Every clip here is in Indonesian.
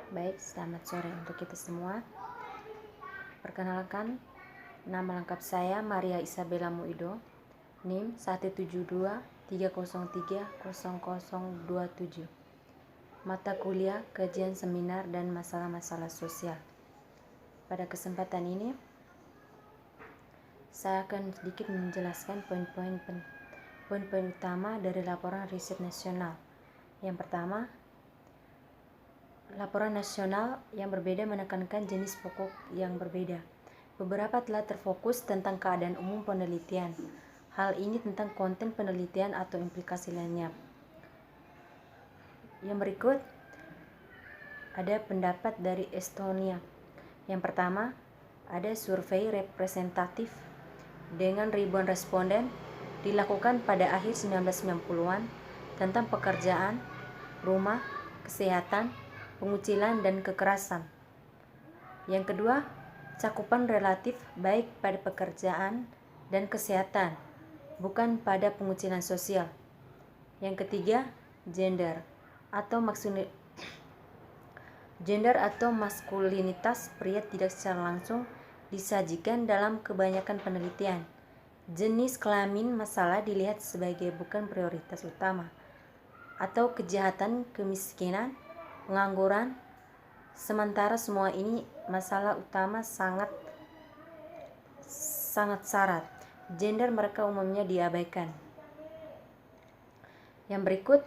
Baik, selamat sore untuk kita semua. Perkenalkan, nama lengkap saya Maria Isabella Muido, NIM 17230300027. Mata kuliah, kajian seminar, dan masalah-masalah sosial. Pada kesempatan ini, saya akan sedikit menjelaskan poin-poin utama dari laporan riset nasional. Yang pertama, laporan nasional yang berbeda menekankan jenis pokok yang berbeda. Beberapa telah terfokus tentang keadaan umum penelitian. Hal ini tentang konten penelitian atau implikasi lainnya. Yang berikut ada pendapat dari Estonia. Yang pertama, ada survei representatif dengan ribuan responden dilakukan pada akhir 1990-an tentang pekerjaan, rumah, kesehatan, pengucilan, dan kekerasan. Yang kedua, cakupan relatif baik pada pekerjaan dan kesehatan, bukan pada pengucilan sosial. Yang ketiga, gender atau maskulinitas pria tidak secara langsung disajikan dalam kebanyakan penelitian. Jenis kelamin masalah dilihat sebagai bukan prioritas utama, atau kejahatan, kemiskinan, pengangguran. Sementara semua ini masalah utama sangat syarat. Gender mereka umumnya diabaikan. Yang berikut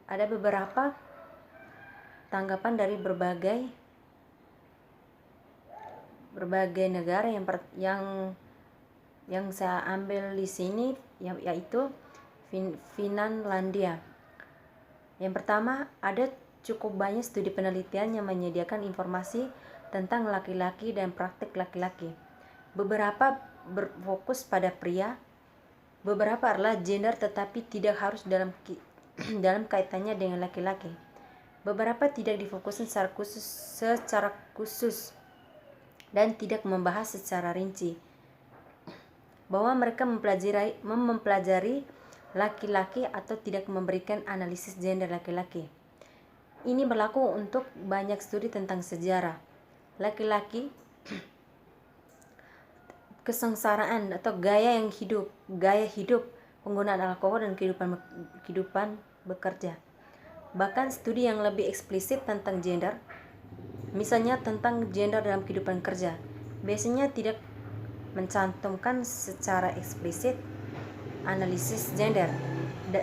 ada beberapa tanggapan dari berbagai negara yang saya ambil di sini, yaitu Finlandia. Yang pertama, ada cukup banyak studi penelitian yang menyediakan informasi tentang laki-laki dan praktik laki-laki. Beberapa berfokus pada pria, beberapa adalah gender tetapi tidak harus dalam kaitannya dengan laki-laki. Beberapa tidak difokuskan secara khusus dan tidak membahas secara rinci bahwa mereka mempelajari laki-laki atau tidak memberikan analisis gender laki-laki. Ini berlaku untuk banyak studi tentang sejarah laki-laki, kesengsaraan atau gaya hidup, penggunaan alkohol, dan kehidupan bekerja. Bahkan studi yang lebih eksplisit tentang gender, misalnya tentang gender dalam kehidupan kerja, biasanya tidak mencantumkan secara eksplisit analisis gender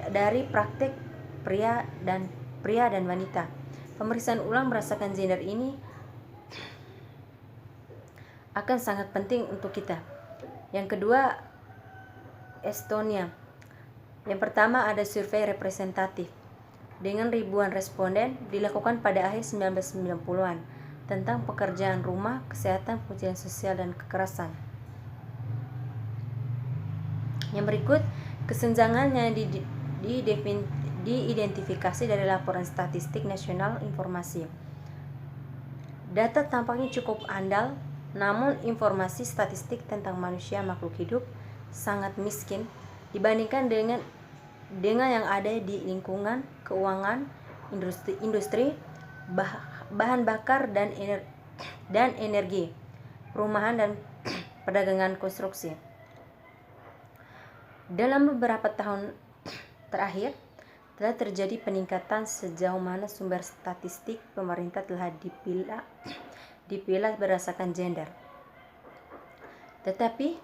dari praktik pria dan wanita. Pemeriksaan ulang berdasarkan gender ini akan sangat penting untuk kita. Yang kedua, Estonia. Yang pertama, ada survei representatif dengan ribuan responden dilakukan pada akhir 1990-an tentang pekerjaan rumah, kesehatan, pengucilan sosial, dan kekerasan. Yang berikut, kesenjangan yang diidentifikasi dari laporan statistik nasional informasi. Data tampaknya cukup andal, namun informasi statistik tentang manusia makhluk hidup sangat miskin dibandingkan dengan yang ada di lingkungan keuangan, industri, bahan bakar dan energi, perumahan, dan perdagangan konstruksi. Dalam beberapa tahun terakhir telah terjadi peningkatan sejauh mana sumber statistik pemerintah telah dipilah berdasarkan gender. Tetapi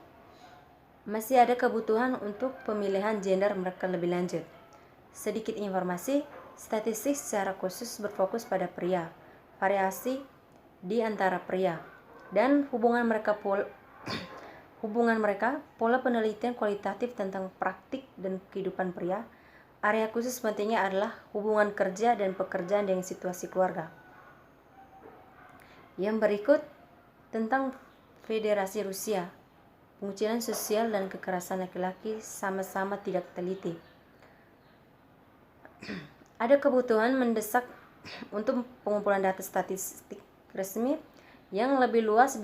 masih ada kebutuhan untuk pemilihan gender mereka lebih lanjut. Sedikit informasi, statistik secara khusus berfokus pada pria, variasi di antara pria, dan hubungan mereka, pola penelitian kualitatif tentang praktik dan kehidupan pria. Area khusus pentingnya adalah hubungan kerja dan pekerjaan dengan situasi keluarga. Yang berikut tentang Federasi Rusia. Pengucilan sosial dan kekerasan laki-laki sama-sama tidak teliti. Ada kebutuhan mendesak untuk pengumpulan data statistik resmi yang lebih luas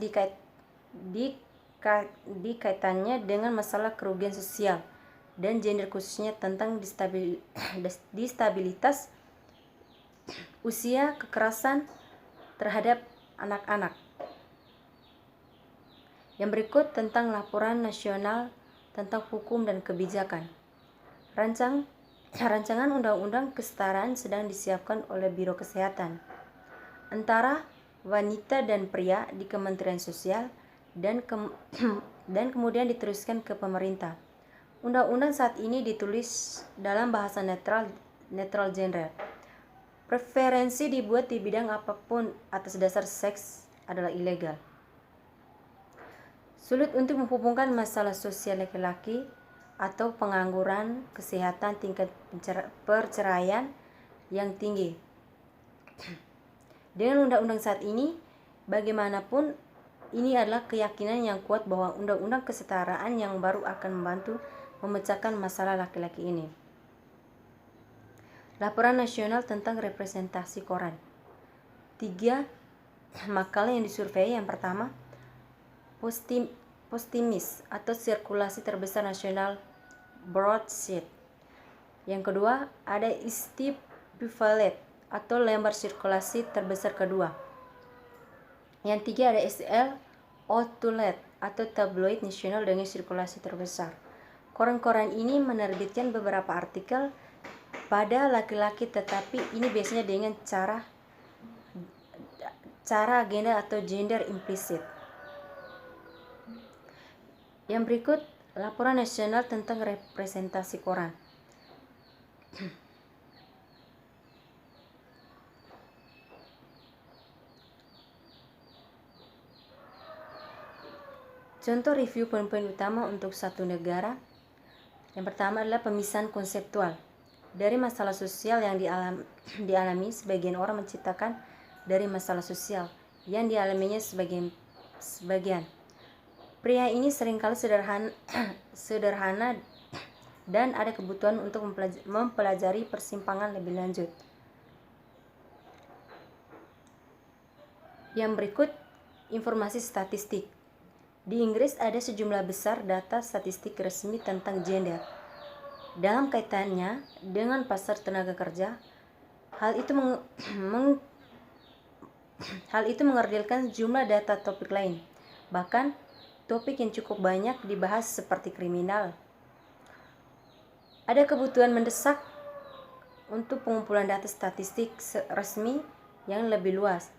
dikaitannya dengan masalah kerugian sosial dan gender, khususnya tentang distabilitas usia kekerasan terhadap anak-anak. Yang berikut tentang laporan nasional tentang hukum dan kebijakan. Rancangan Undang-Undang Kesetaraan sedang disiapkan oleh Biro Kesehatan antara wanita dan pria di Kementerian Sosial dan kemudian diteruskan ke pemerintah. Undang-undang saat ini ditulis dalam bahasa netral gender. Preferensi dibuat di bidang apapun atas dasar seks adalah ilegal. Sulit untuk menghubungkan masalah sosial laki-laki atau pengangguran, kesehatan, tingkat perceraian yang tinggi. Dengan undang-undang saat ini, bagaimanapun ini adalah keyakinan yang kuat bahwa undang-undang kesetaraan yang baru akan membantu memecahkan masalah laki-laki ini. Laporan nasional tentang representasi koran. 3 makalah yang disurvei. Yang pertama, Postimis atau sirkulasi terbesar nasional broadsheet. Yang kedua, ada Istibifalet atau lembar sirkulasi terbesar kedua. Yang tiga, ada SL Outlet atau tabloid nasional dengan sirkulasi terbesar. Koran-koran ini menerbitkan beberapa artikel pada laki-laki, tetapi ini biasanya dengan cara agenda atau gender implisit. Yang berikut laporan nasional tentang representasi koran. Contoh review poin-poin utama untuk satu negara. Yang pertama adalah pemisahan konseptual. Dari masalah sosial yang dialami, sebagian orang menciptakan dari masalah sosial yang dialaminya sebagian. Pria ini seringkali sederhana dan ada kebutuhan untuk mempelajari persimpangan lebih lanjut. Yang berikut informasi statistik. Di Inggris ada sejumlah besar data statistik resmi tentang gender. Dalam kaitannya dengan pasar tenaga kerja, hal itu mengerdilkan jumlah data topik lain. Bahkan topik yang cukup banyak dibahas seperti kriminal. Ada kebutuhan mendesak untuk pengumpulan data statistik resmi yang lebih luas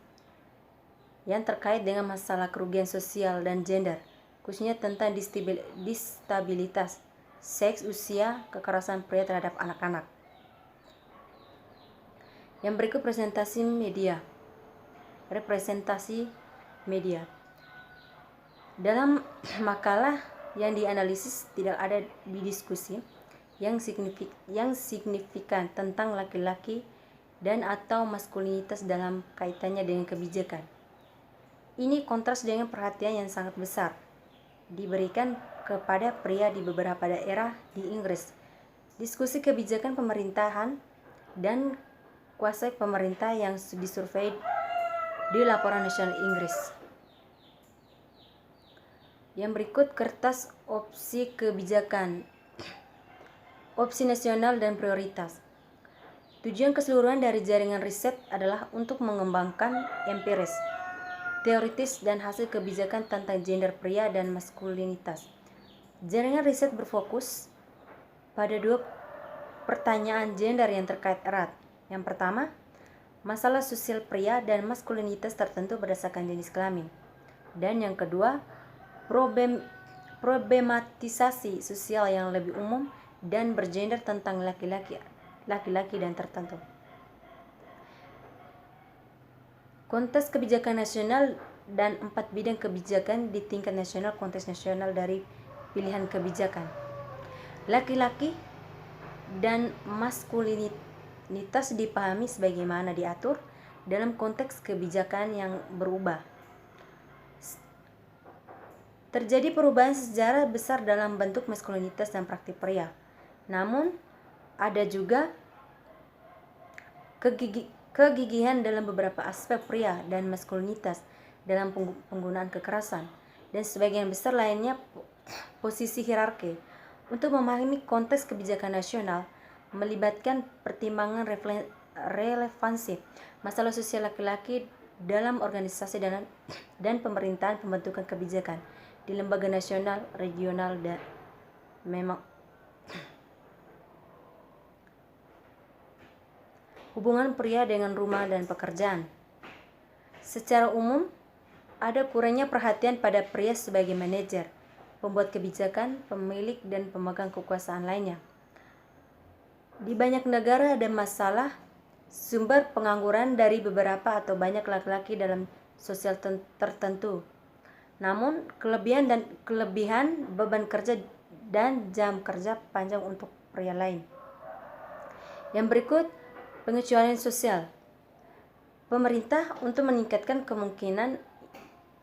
yang terkait dengan masalah kerugian sosial dan gender, khususnya tentang disabilitas, seks, usia, kekerasan pria terhadap anak-anak. Yang berikut representasi media. Dalam makalah yang dianalisis tidak ada diskusi yang signifikan tentang laki-laki dan atau maskulinitas dalam kaitannya dengan kebijakan. Ini kontras dengan perhatian yang sangat besar diberikan kepada pria di beberapa daerah di Inggris. Diskusi kebijakan pemerintahan dan kuasa pemerintah yang disurvei di laporan nasional Inggris. Yang berikut kertas opsi kebijakan, opsi nasional dan prioritas. Tujuan keseluruhan dari jaringan riset adalah untuk mengembangkan empiris, teoritis, dan hasil kebijakan tentang gender pria dan maskulinitas. Jaringan riset berfokus pada 2 pertanyaan gender yang terkait erat. Yang pertama, masalah sosial pria dan maskulinitas tertentu berdasarkan jenis kelamin. Dan yang kedua, problematisasi sosial yang lebih umum dan bergender tentang laki-laki dan tertentu. Konteks kebijakan nasional dan 4 bidang kebijakan di tingkat nasional. Konteks nasional dari pilihan kebijakan. Laki-laki dan maskulinitas dipahami sebagaimana diatur dalam konteks kebijakan yang berubah. Terjadi perubahan sejarah besar dalam bentuk maskulinitas dan praktik pria. Namun, ada juga kegigihan dalam beberapa aspek pria dan maskulinitas dalam penggunaan kekerasan, dan sebagian besar lainnya posisi hierarki. Untuk memahami konteks kebijakan nasional melibatkan pertimbangan relevansi masalah sosial laki-laki dalam organisasi dan pemerintahan pembentukan kebijakan di lembaga nasional, regional, dan memang hubungan pria dengan rumah dan pekerjaan. Secara umum, ada kurangnya perhatian pada pria sebagai manajer, pembuat kebijakan, pemilik, dan pemegang kekuasaan lainnya. Di banyak negara ada masalah sumber pengangguran dari beberapa atau banyak laki-laki dalam sosial tertentu. Namun, kelebihan beban kerja dan jam kerja panjang untuk pria lain. Yang berikut, pengecualian sosial. Pemerintah untuk meningkatkan kemungkinan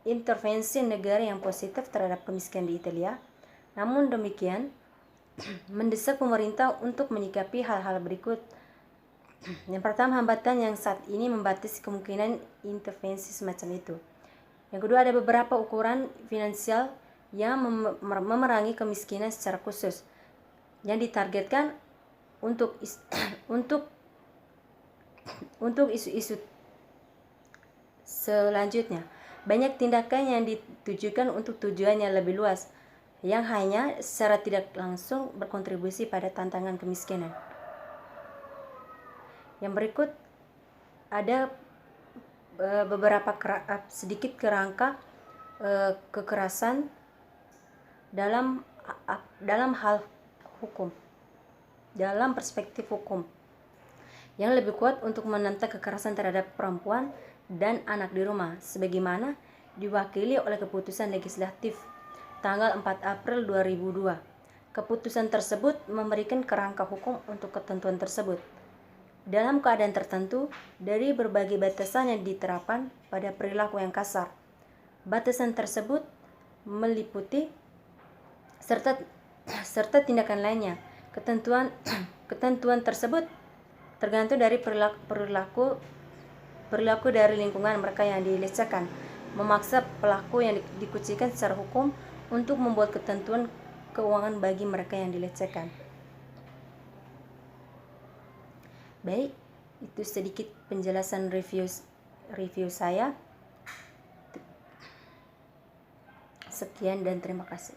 intervensi negara yang positif terhadap kemiskinan di Italia. Namun demikian, mendesak pemerintah untuk menyikapi hal-hal berikut. Yang pertama, hambatan yang saat ini membatasi kemungkinan intervensi semacam itu. Yang kedua, ada beberapa ukuran finansial yang memerangi kemiskinan secara khusus yang ditargetkan untuk isu-isu selanjutnya. Banyak tindakan yang ditujukan untuk tujuan yang lebih luas yang hanya secara tidak langsung berkontribusi pada tantangan kemiskinan. Yang berikut ada beberapa sedikit kerangka kekerasan dalam hal hukum, dalam perspektif hukum yang lebih kuat untuk menentang kekerasan terhadap perempuan dan anak di rumah, sebagaimana diwakili oleh keputusan legislatif tanggal 4 April 2002. Keputusan tersebut memberikan kerangka hukum untuk ketentuan tersebut. Dalam keadaan tertentu, dari berbagai batasan yang diterapkan pada perilaku yang kasar. Batasan tersebut meliputi serta tindakan lainnya. Ketentuan tersebut tergantung dari perilaku dari lingkungan mereka yang dilecehkan, memaksa pelaku yang dikucilkan secara hukum untuk membuat ketentuan keuangan bagi mereka yang dilecehkan. Baik, itu sedikit penjelasan review saya. Sekian dan terima kasih.